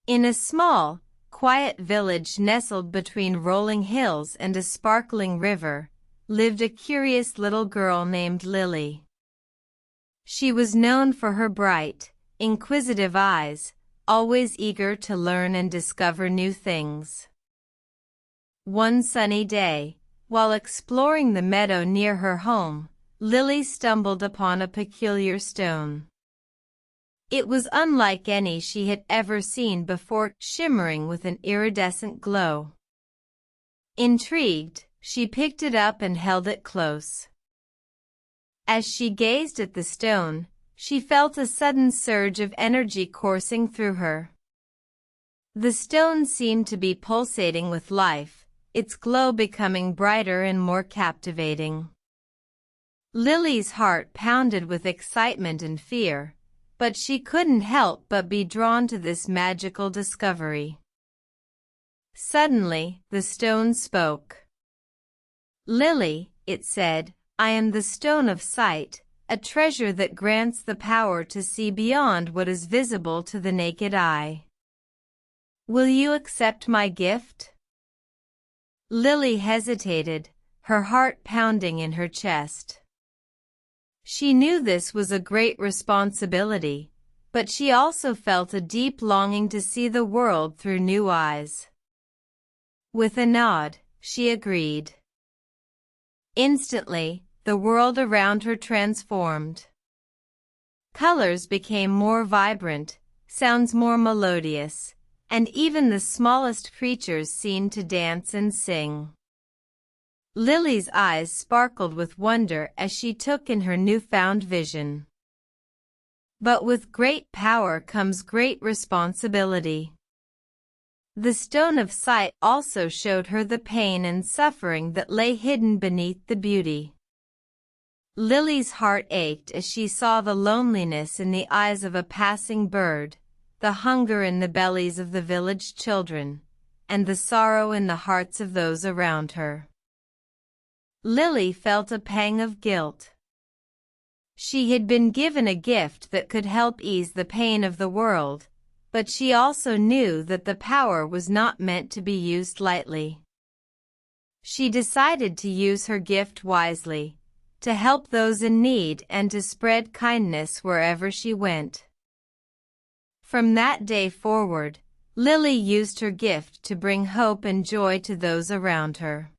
In a small, quiet village nestled between rolling hills and a sparkling river, lived a curious little girl named Lily. She was known for her bright, inquisitive eyes, always eager to learn and discover new things. One sunny day, while exploring the meadow near her home, Lily stumbled upon a peculiar stone. It was unlike any she had ever seen before, shimmering with an iridescent glow. Intrigued, she picked it up and held it close. As she gazed at the stone, she felt a sudden surge of energy coursing through her. The stone seemed to be pulsating with life, its glow becoming brighter and more captivating. Lily's heart pounded with excitement and fear, but she couldn't help but be drawn to this magical discovery. Suddenly, the stone spoke. "Lily," it said, "I am the stone of sight, a treasure that grants the power to see beyond what is visible to the naked eye. Will you accept my gift?" Lily hesitated, her heart pounding in her chest. She knew this was a great responsibility, but she also felt a deep longing to see the world through new eyes. With a nod, she agreed. Instantly, the world around her transformed. Colors became more vibrant, sounds more melodious, and even the smallest creatures seemed to dance and sing. Lily's eyes sparkled with wonder as she took in her newfound vision. But with great power comes great responsibility. The stone of sight also showed her the pain and suffering that lay hidden beneath the beauty. Lily's heart ached as she saw the loneliness in the eyes of a passing bird, the hunger in the bellies of the village children, and the sorrow in the hearts of those around her. Lily felt a pang of guilt. She had been given a gift that could help ease the pain of the world, but she also knew that the power was not meant to be used lightly. She decided to use her gift wisely, to help those in need and to spread kindness wherever she went. From that day forward, Lily used her gift to bring hope and joy to those around her.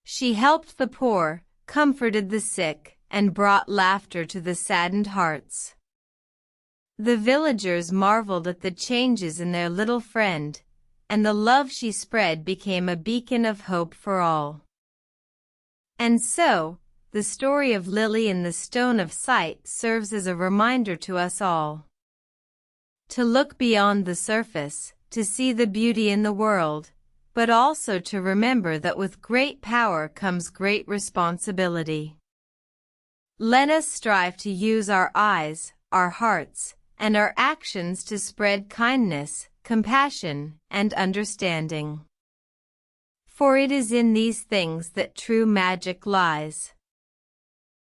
She helped the poor, comforted the sick, and brought laughter to the saddened hearts. The villagers marveled at the changes in their little friend, and the love she spread became a beacon of hope for all. And so, the story of Lily and the Stone of Sight serves as a reminder to us all. To look beyond the surface, to see the beauty in the world, but also to remember that with great power comes great responsibility. Let us strive to use our eyes, our hearts, and our actions to spread kindness, compassion, and understanding. For it is in these things that true magic lies.